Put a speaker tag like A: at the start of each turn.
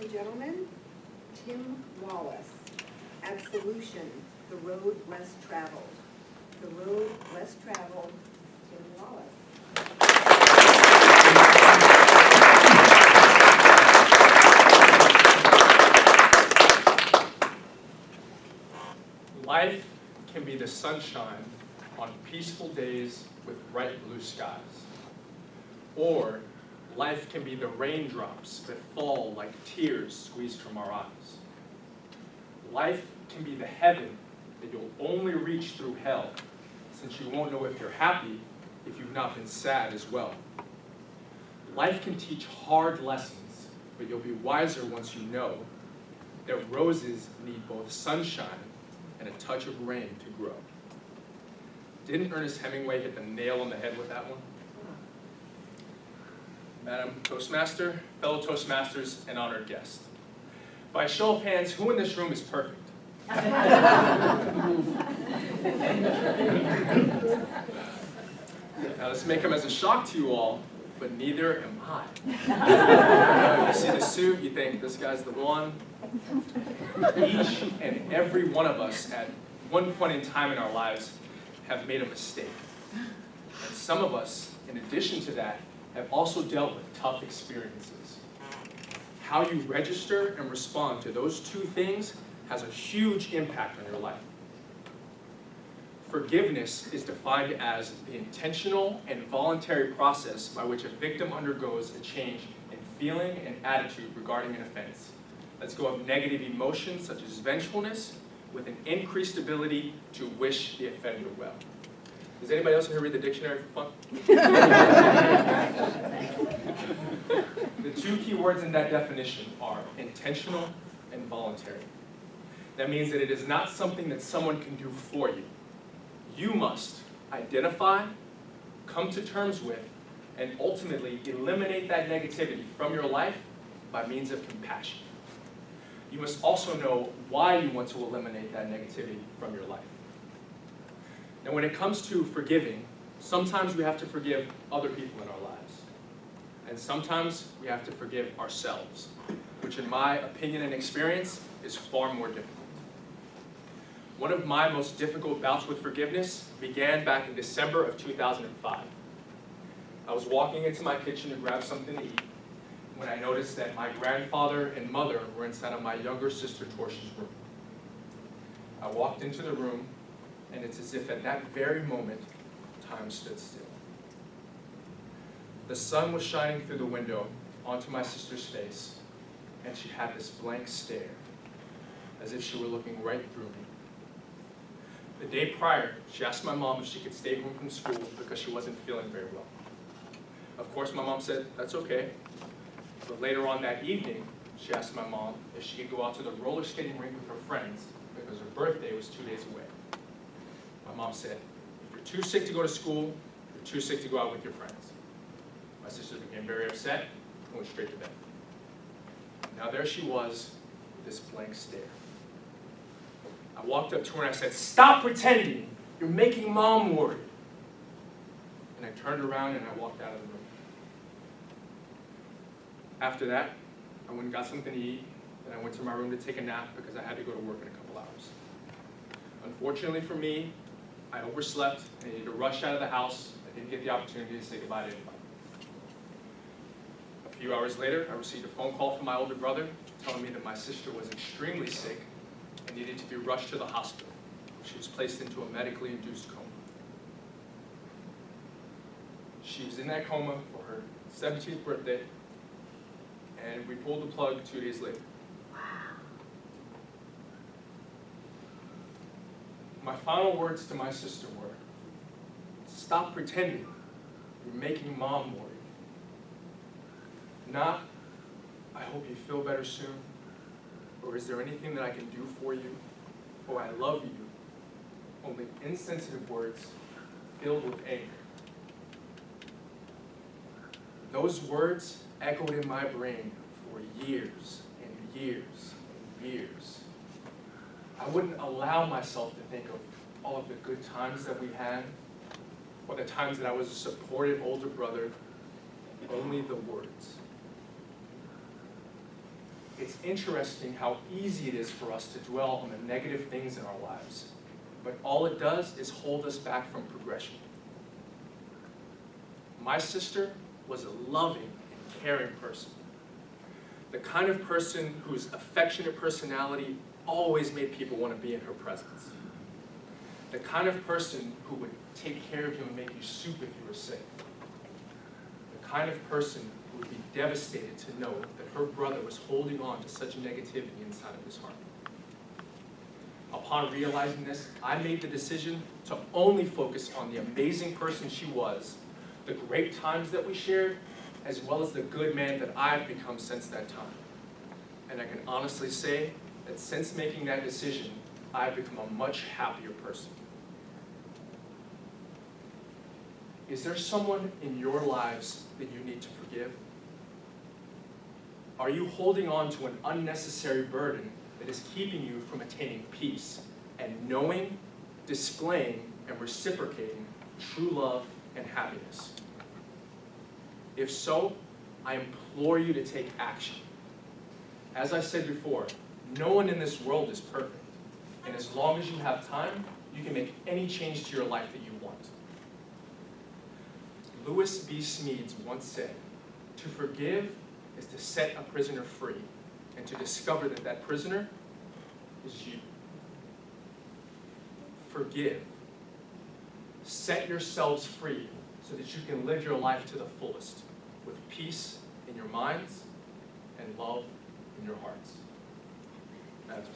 A: and gentlemen, Tim Wallace. Absolution, the road less traveled. The road less traveled, Tim Wallace.
B: Life can be the sunshine on peaceful days with bright blue skies. Or life can be the raindrops that fall like tears squeezed from our eyes. Life can be the heaven that you'll only reach through hell, since you won't know if you're happy if you've not been sad as well. Life can teach hard lessons, but you'll be wiser once you know that roses need both sunshine and a touch of rain to grow. Didn't Ernest Hemingway hit the nail on the head with that one? Madam Toastmaster, fellow Toastmasters, and honored guest. By show of hands, who in this room is perfect? Now this may come as a shock to you all, but neither am I. You see the suit, you think this guy's the one. Each and every one of us at one point in time in our lives have made a mistake. And some of us, in addition to that, have also dealt with tough experiences. How you register and respond to those two things has a huge impact on your life. Forgiveness is defined as the intentional and voluntary process by which a victim undergoes a change in feeling and attitude regarding an offense. Let's go of negative emotions such as vengefulness with an increased ability to wish the offender well. Does anybody else here read the dictionary for fun? The two key words in that definition are intentional and voluntary. That means that it is not something that someone can do for you. You must identify, come to terms with, and ultimately eliminate that negativity from your life by means of compassion. You must also know why you want to eliminate that negativity from your life. Now, when it comes to forgiving, sometimes we have to forgive other people in our lives. And sometimes we have to forgive ourselves, which in my opinion and experience is far more difficult. One of my most difficult bouts with forgiveness began back in December of 2005. I was walking into my kitchen to grab something to eat when I noticed that my grandfather and mother were inside of my younger sister Torsh's room. I walked into the room, and it's as if at that very moment, time stood still. The sun was shining through the window onto my sister's face, and she had this blank stare, as if she were looking right through me. The day prior, she asked my mom if she could stay home from school because she wasn't feeling very well. Of course, my mom said, that's okay. But later on that evening, she asked my mom if she could go out to the roller skating rink with her friends because her birthday was 2 days away. My mom said, if you're too sick to go to school, you're too sick to go out with your friends. My sister became very upset and went straight to bed. Now there she was, with this blank stare. I walked up to her and I said, stop pretending, you're making mom worried. And I turned around and I walked out of the room. After that, I went and got something to eat, and I went to my room to take a nap because I had to go to work in a couple hours. Unfortunately for me, I overslept and I needed to rush out of the house. I didn't get the opportunity to say goodbye to anybody. A few hours later, I received a phone call from my older brother telling me that my sister was extremely sick and needed to be rushed to the hospital. She was placed into a medically induced coma. She was in that coma for her 17th birthday, and we pulled the plug 2 days later.
A: Wow.
B: My final words to my sister were, stop pretending, you're making mom worried. Not, I hope you feel better soon, or is there anything that I can do for you, or I love you. Only insensitive words filled with anger. Those words echoed in my brain for years and years and years. I wouldn't allow myself to think of all of the good times that we had, or the times that I was a supportive older brother, only the words. It's interesting how easy it is for us to dwell on the negative things in our lives, but all it does is hold us back from progression. My sister was a loving and caring person. The kind of person whose affectionate personality always made people want to be in her presence. The kind of person who would take care of you and make you soup if you were sick. The kind of person who would be devastated to know that her brother was holding on to such negativity inside of his heart. Upon realizing this, I made the decision to only focus on the amazing person she was, the great times that we shared, as well as the good man that I've become since that time. And I can honestly say that since making that decision, I've become a much happier person. Is there someone in your lives that you need to forgive? Are you holding on to an unnecessary burden that is keeping you from attaining peace and knowing, displaying, and reciprocating true love and happiness? If so, I implore you to take action. As I said before, no one in this world is perfect. And as long as you have time, you can make any change to your life that you want. Lewis B. Smedes once said, "To forgive is to set a prisoner free, and to discover that that prisoner is you." Forgive. Set yourselves free so that you can live your life to the fullest, with peace in your minds and love in your hearts. That's